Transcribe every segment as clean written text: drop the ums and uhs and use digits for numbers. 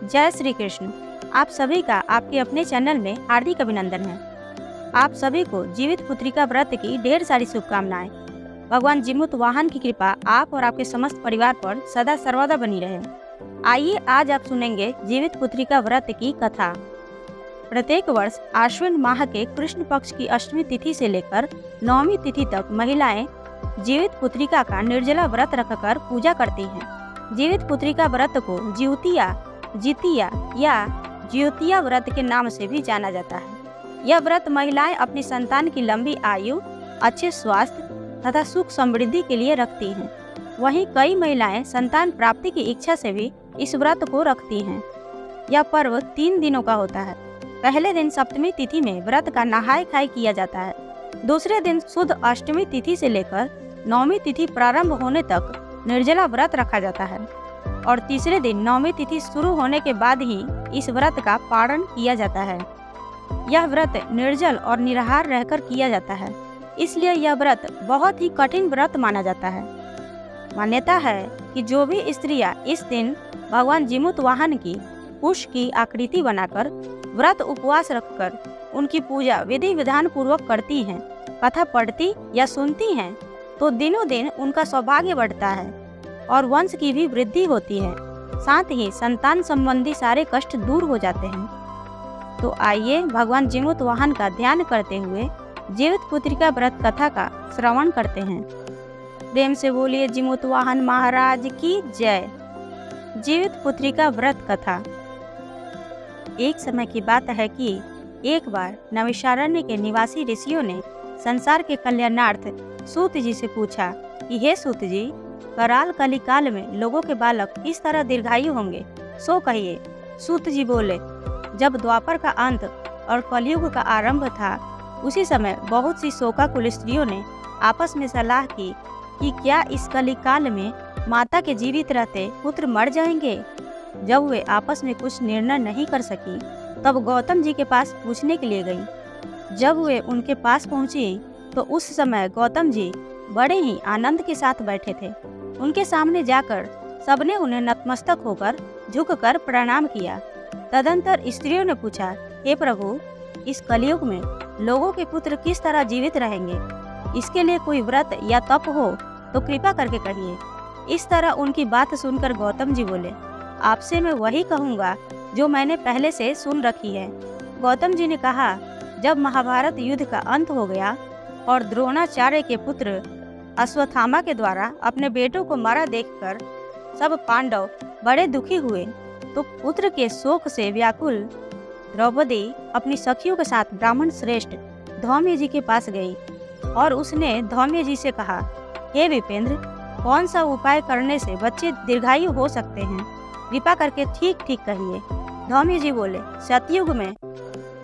जय श्री कृष्ण। आप सभी का आपके अपने चैनल में हार्दिक अभिनंदन है। आप सभी को जीवित पुत्रिका व्रत की ढेर सारी शुभकामनाएं। भगवान जीमूत वाहन की कृपा आप और आपके समस्त परिवार पर सदा सर्वदा बनी रहे। आइए आज आप सुनेंगे जीवित पुत्रिका व्रत की कथा। प्रत्येक वर्ष आश्विन माह के कृष्ण पक्ष की अष्टमी तिथि से लेकर नवमी तिथि तक महिलाएं जीवित पुत्रिका का निर्जला व्रत रखकर पूजा करती हैं। जीवित पुत्रिका व्रत को जितिया या ज्योतिया व्रत के नाम से भी जाना जाता है। यह व्रत महिलाएं अपनी संतान की लंबी आयु, अच्छे स्वास्थ्य तथा सुख समृद्धि के लिए रखती हैं। वहीं कई महिलाएं संतान प्राप्ति की इच्छा से भी इस व्रत को रखती हैं। यह पर्व 3 दिनों का होता है। पहले दिन सप्तमी तिथि में व्रत का नहाय खाय किया जाता है। दूसरे दिन शुद्ध अष्टमी तिथि से लेकर नवमी तिथि प्रारंभ होने तक निर्जला व्रत रखा जाता है और तीसरे दिन नवमी तिथि शुरू होने के बाद ही इस व्रत का पारण किया जाता है। यह व्रत निर्जल और निराहार रहकर किया जाता है, इसलिए यह व्रत बहुत ही कठिन व्रत माना जाता है। मान्यता है कि जो भी स्त्रियां इस दिन भगवान जीमूत वाहन की कुश की आकृति बनाकर व्रत उपवास रखकर उनकी पूजा विधि विधान पूर्वक करती हैं, कथा पढ़ती या सुनती हैं, तो दिनों दिन उनका सौभाग्य बढ़ता है और वंश की भी वृद्धि होती है। साथ ही संतान संबंधी सारे कष्ट दूर हो जाते हैं। तो आइए भगवान जीमूत वाहन का ध्यान करते हुए जीवित पुत्रिका व्रत कथा का श्रवण करते हैं। प्रेम से बोलिए जीमूत वाहन महाराज की जय। जीवित पुत्रिका व्रत कथा। एक समय की बात है कि एक बार नैमिषारण्य के निवासी ऋषियों ने संसार के कल्याणार्थ सूत जी से पूछा कि हे सूत जी, कराल कलिकाल में लोगों के बालक किस तरह दीर्घायु होंगे, सो कहिए। सूत जी बोले, जब द्वापर का अंत और कलयुग का आरंभ था, उसी समय बहुत सी शोकाकुल स्त्रियों ने आपस में सलाह की कि क्या इस कलिकाल में माता के जीवित रहते पुत्र मर जाएंगे। जब वे आपस में कुछ निर्णय नहीं कर सकी, तब गौतम जी के पास पूछने के लिए गई। जब वे उनके पास पहुंची तो उस समय गौतम जी बड़े ही आनंद के साथ बैठे थे। उनके सामने जाकर सबने उन्हें नतमस्तक होकर झुककर प्रणाम किया। तदंतर स्त्रियों ने पूछा, हे प्रभु, इस कलयुग में लोगों के पुत्र किस तरह जीवित रहेंगे? इसके लिए कोई व्रत या तप हो तो कृपा करके कहिए। इस तरह उनकी बात सुनकर गौतम जी बोले, आपसे मैं वही कहूँगा जो मैंने पहले से सुन रखी है। गौतम जी ने कहा, जब महाभारत युद्ध का अंत हो गया और द्रोणाचार्य के पुत्र अश्वत्थामा के द्वारा अपने बेटों को मारा देखकर सब पांडव बड़े दुखी हुए, तो पुत्र के शोक से व्याकुल द्रौपदी अपनी सखियों के साथ ब्राह्मण श्रेष्ठ धौम्य जी के पास गई और उसने धौम्य जी से कहा, हे विपेंद्र, कौन सा उपाय करने से बच्चे दीर्घायु हो सकते हैं? कृपा करके ठीक ठीक कहिए। धौम्य जी बोले, सतयुग में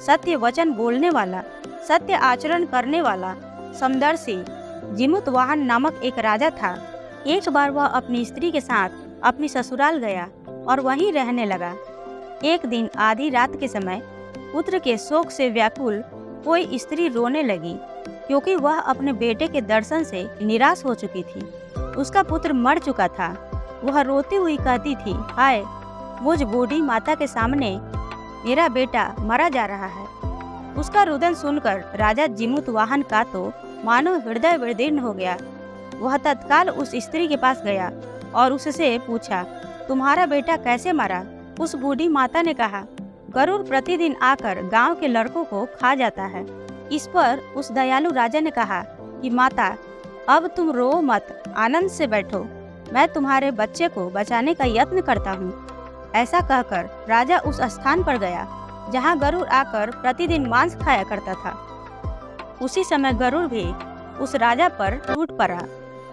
सत्य वचन बोलने वाला, सत्य आचरण करने वाला समदर्शी जीमूत वाहन नामक एक राजा था। एक बार वह अपनी स्त्री के साथ अपनी ससुराल गया और वहीं रहने लगा। एक दिन आधी रात के समय पुत्र के शोक से व्याकुल कोई स्त्री रोने लगी, क्योंकि वह अपने बेटे के दर्शन से निराश हो चुकी थी। उसका पुत्र मर चुका था। वह रोती हुई कहती थी, हाय, मुझ बूढ़ी माता के सामने मेरा बेटा मरा जा रहा है। उसका रुदन सुनकर राजा जीमूत वाहन का तो मानो हृदय विदीर्ण हो गया। वह तत्काल उस स्त्री के पास गया और उससे पूछा, तुम्हारा बेटा कैसे मरा? उस बूढ़ी माता ने कहा, गरुड़ प्रतिदिन आकर गांव के लड़कों को खा जाता है। इस पर उस दयालु राजा ने कहा कि माता, अब तुम रो मत, आनंद से बैठो, मैं तुम्हारे बच्चे को बचाने का यत्न करता हूँ। ऐसा कहकर राजा उस स्थान पर गया जहाँ गरुड़ आकर प्रतिदिन मांस खाया करता था। उसी समय गरुड़ भी उस राजा पर टूट पड़ा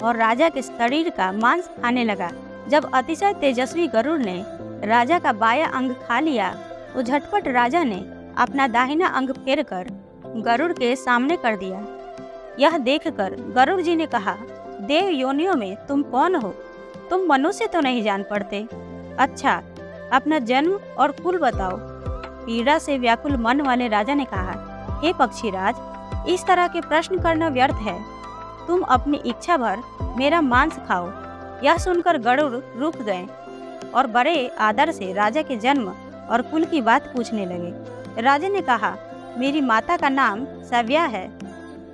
और राजा के शरीर का मांस खाने लगा। जब अतिशय तेजस्वी गरुड़ ने राजा का बायां अंग खा लिया, तो झटपट राजा ने अपना दाहिना अंग फेरकर गरुड़ के सामने कर दिया। यह देखकर गरुड़ जी ने कहा, देव योनियों में तुम कौन हो? तुम मनुष्य तो नहीं जान पड़ते। अच्छा, अपना जन्म और कुल बताओ। पीड़ा से व्याकुल मन वाले राजा ने कहा, हे पक्षीराज, इस तरह के प्रश्न करना व्यर्थ है। तुम अपनी इच्छा भर मेरा मांस खाओ। यह सुनकर गरुड़ रुक गए। और बड़े आदर से राजा के जन्म और कुल की बात पूछने लगे। राजा ने कहा, मेरी माता का नाम सव्या है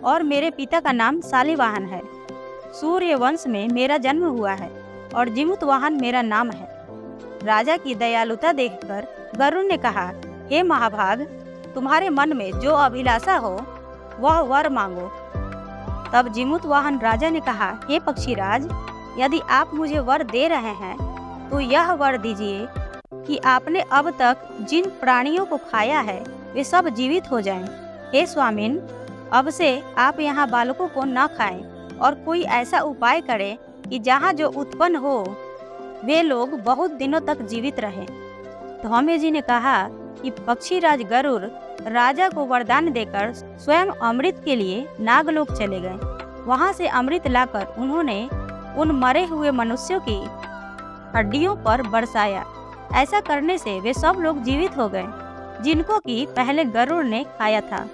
और मेरे पिता का नाम शालिवाहन है। सूर्य वंश में मेरा जन्म हुआ है और जिमुतवाहन मेरा नाम है। राजा की दयालुता देखकर गरुड़ ने कहा, हे महाभाग, तुम्हारे मन में जो अभिलाषा हो वह वर मांगो। तब जिमुतवाहन राजा ने कहा, हे पक्षीराज, यदि आप मुझे वर दे रहे हैं तो यह वर दीजिए कि आपने अब तक जिन प्राणियों को खाया है वे सब जीवित हो जाएं। हे स्वामिन, अब से आप यहाँ बालकों को न खाएं और कोई ऐसा उपाय करें कि जहाँ जो उत्पन्न हो वे लोग बहुत दिनों तक जीवित रहें। धौम्य जी ने कहा कि पक्षीराज गरुड़ राजा को वरदान देकर स्वयं अमृत के लिए नागलोक चले गए। वहाँ से अमृत लाकर उन्होंने उन मरे हुए मनुष्यों की हड्डियों पर बरसाया। ऐसा करने से वे सब लोग जीवित हो गए जिनको कि पहले गरुड़ ने खाया था।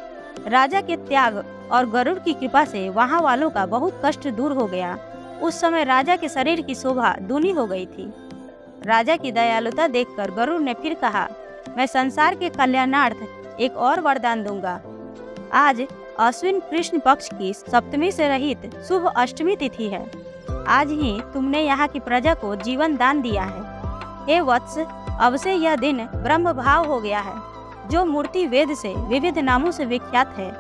राजा के त्याग और गरुड़ की कृपा से वहाँ वालों का बहुत कष्ट दूर हो गया। उस समय राजा के शरीर की शोभा दूनी हो गई थी। राजा की दयालुता देखकर गरुड़ ने फिर कहा, मैं संसार के कल्याणार्थ एक और वरदान दूंगा। आज अश्विन कृष्ण पक्ष की सप्तमी से रहित शुभ अष्टमी तिथि है। आज ही तुमने यहाँ की प्रजा को जीवन दान दिया है। हे वत्स, अब से यह दिन ब्रह्म भाव हो गया है। जो मूर्ति वेद से विविध नामों से विख्यात है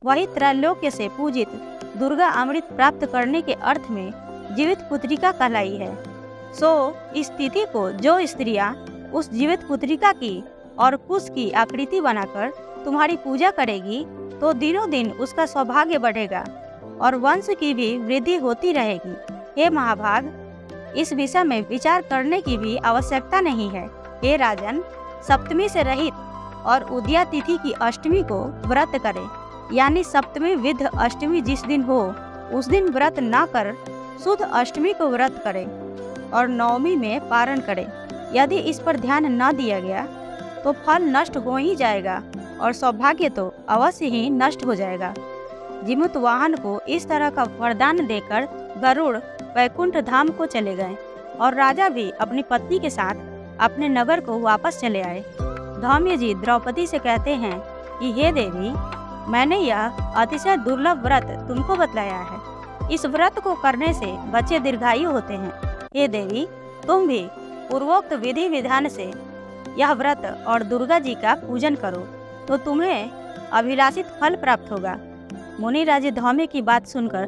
वही त्रैलोक्य से पूजित दुर्गा अमृत प्राप्त करने के अर्थ में जीवित पुत्रिका कहलाई है। सो इस तिथि को जो स्त्रियां उस जीवित पुत्रिका की और कुश की आकृति बनाकर तुम्हारी पूजा करेगी तो दिनों दिन उसका सौभाग्य बढ़ेगा और वंश की भी वृद्धि होती रहेगी। हे महाभाग, इस विषय में विचार करने की भी आवश्यकता नहीं है। हे राजन, सप्तमी से रहित और उदया तिथि की अष्टमी को व्रत करें, यानी सप्तमी विध अष्टमी जिस दिन हो उस दिन व्रत न कर शुद्ध अष्टमी को व्रत करें और नवमी में पारण करें। यदि इस पर ध्यान न दिया गया तो फल नष्ट हो ही जाएगा और सौभाग्य तो अवश्य ही नष्ट हो जाएगा। जिमुतवाहन को इस तरह का वरदान देकर गरुड़ वैकुंठ धाम को चले गए और राजा भी अपनी पत्नी के साथ अपने नगर को वापस चले आए। धौम्य जी द्रौपदी से कहते हैं कि हे देवी, मैंने यह अतिशय दुर्लभ व्रत तुमको बतलाया है। इस व्रत को करने से बच्चे दीर्घायु होते हैं। हे देवी, तुम भी पूर्वोक्त विधि विधान से यह व्रत और दुर्गा जी का पूजन करो तो तुम्हें अभिलाषित फल प्राप्त होगा। मुनिराज धौम्य की बात सुनकर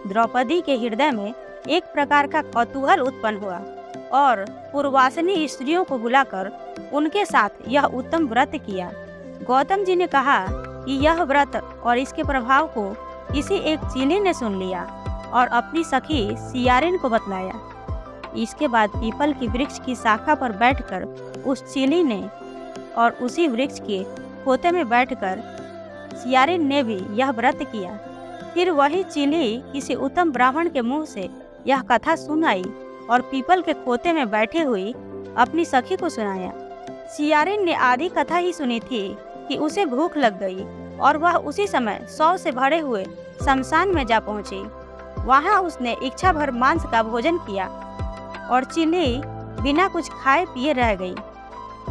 द्रौपदी के हृदय में एक प्रकार का कौतूहल उत्पन्न हुआ और पूर्वासिनी स्त्रियों को बुलाकर उनके साथ यह उत्तम व्रत किया। गौतम जी ने कहा कि यह व्रत और इसके प्रभाव को किसी एक चीली ने सुन लिया और अपनी सखी सियारिन को बतलाया। इसके बाद पीपल की वृक्ष की शाखा पर बैठकर उस चीली ने और उसी वृक्ष के खोते में बैठकर सियारिन ने भी यह व्रत किया। फिर वही चीली किसी उत्तम ब्राह्मण के मुंह से यह कथा सुनाई और पीपल के खोते में बैठे हुई अपनी सखी को सुनाया। सियारिन ने आधी कथा ही सुनी थी कि उसे भूख लग गई और वह उसी समय 100 से भरे हुए शमशान में जा पहुंची। वहां उसने इच्छा भर मांस का भोजन किया और चीली बिना कुछ खाए पिए रह गई।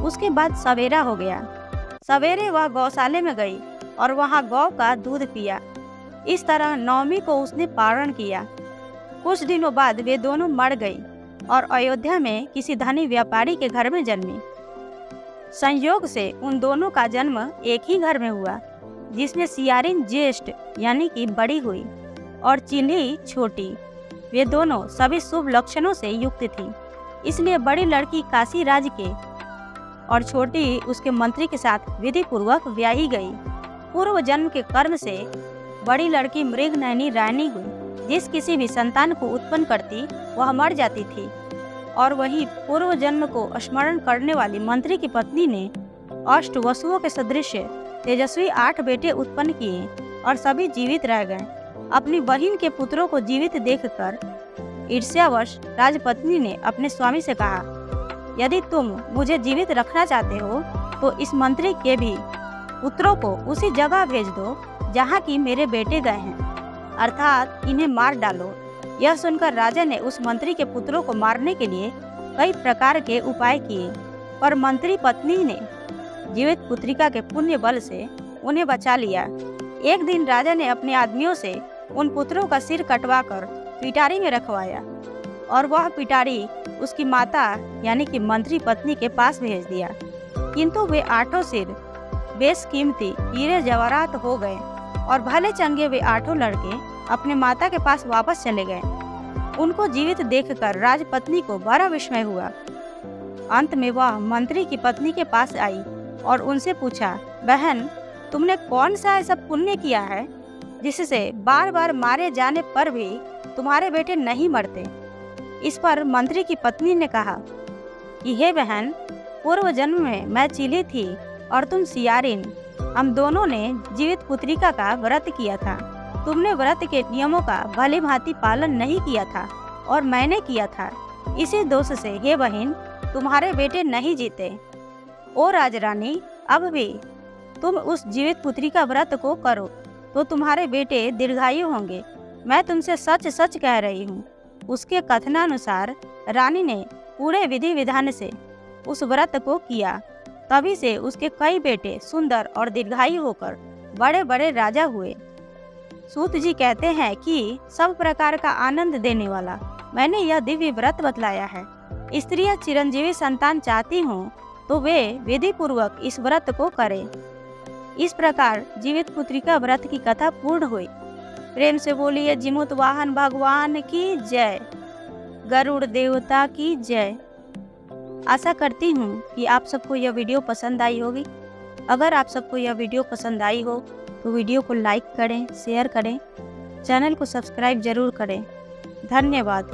उसके बाद सवेरा हो गया। सवेरे वह गौशाले में गई और वहां गौ का दूध पिया। इस तरह नवमी को उसने पारण किया। कुछ दिनों बाद वे दोनों मर गई और अयोध्या में किसी धनी व्यापारी के घर में जन्मी। संयोग से उन दोनों का जन्म एक ही घर में हुआ, जिसमें सियारिन ज्येष्ठ यानी कि बड़ी हुई और चिल्ही छोटी। वे दोनों सभी शुभ लक्षणों से युक्त थी, इसलिए बड़ी लड़की काशी राज के और छोटी उसके मंत्री के साथ विधि पूर्वक ब्याही गई। पूर्व जन्म के कर्म से बड़ी लड़की मृगनयनी रानी हुई। जिस किसी भी संतान को उत्पन्न करती वह मर जाती थी और वही पूर्व जन्म को स्मरण करने वाली मंत्री की पत्नी ने अष्ट वसुओं के सदृश तेजस्वी 8 बेटे उत्पन्न किए और सभी जीवित रह गए। अपनी बहन के पुत्रों को जीवित देखकर ईर्ष्यावश राजपत्नी ने अपने स्वामी से कहा, यदि तुम मुझे जीवित रखना चाहते हो तो इस मंत्री के भी पुत्रों को उसी जगह भेज दो जहाँ की मेरे बेटे गए हैं, अर्थात इन्हें मार डालो। यह सुनकर राजा ने उस मंत्री के पुत्रों को मारने के लिए कई प्रकार के उपाय किए, पर मंत्री पत्नी ने जीवित पुत्रिका के पुण्य बल से उन्हें बचा लिया। एक दिन राजा ने अपने आदमियों से उन पुत्रों का सिर कटवाकर पिटारी में रखवाया और वह पिटारी उसकी माता यानी कि मंत्री पत्नी के पास भेज दिया। किंतु वे 8 सिर बेशकीमती हीरे जवाहरात हो गए और भले चंगे वे 8 लड़के अपने माता के पास वापस चले गए। उनको जीवित देखकर राजपत्नी को बड़ा विस्मय हुआ। अंत में वह मंत्री की पत्नी के पास आई और उनसे पूछा, बहन, तुमने कौन सा ऐसा पुण्य किया है जिससे बार बार मारे जाने पर भी तुम्हारे बेटे नहीं मरते? इस पर मंत्री की पत्नी ने कहा कि हे बहन, पूर्व जन्म में मैं चीली थी और तुम सियारिन। हम दोनों ने जीवित पुत्रिका का व्रत किया था। तुमने व्रत के नियमों का भली भांति पालन नहीं किया था और मैंने किया था। इसी दोष से हे बहन, तुम्हारे बेटे नहीं जीते। ओ राजरानी, अब भी तुम उस जीवित पुत्रिका व्रत को करो तो तुम्हारे बेटे दीर्घायु होंगे। मैं तुमसे सच सच कह रही हूँ। उसके कथनानुसार रानी ने पूरे विधि विधान से उस व्रत को किया। तभी से उसके कई बेटे सुंदर और दीर्घायु होकर बड़े बड़े राजा हुए। सूत जी कहते हैं कि सब प्रकार का आनंद देने वाला मैंने यह दिव्य व्रत बतलाया है। स्त्रियां चिरंजीवी संतान चाहती हों तो वे विधि पूर्वक इस व्रत को करें। इस प्रकार जीवित पुत्रिका व्रत की कथा पूर्ण हुई। प्रेम से बोलिए जिमुत वाहन भगवान की जय, गरुड़ देवता की जय। आशा करती हूँ कि आप सबको यह वीडियो पसंद आई होगी। अगर आप सबको यह वीडियो पसंद आई हो तो वीडियो को लाइक करें, शेयर करें, चैनल को सब्सक्राइब जरूर करें। धन्यवाद।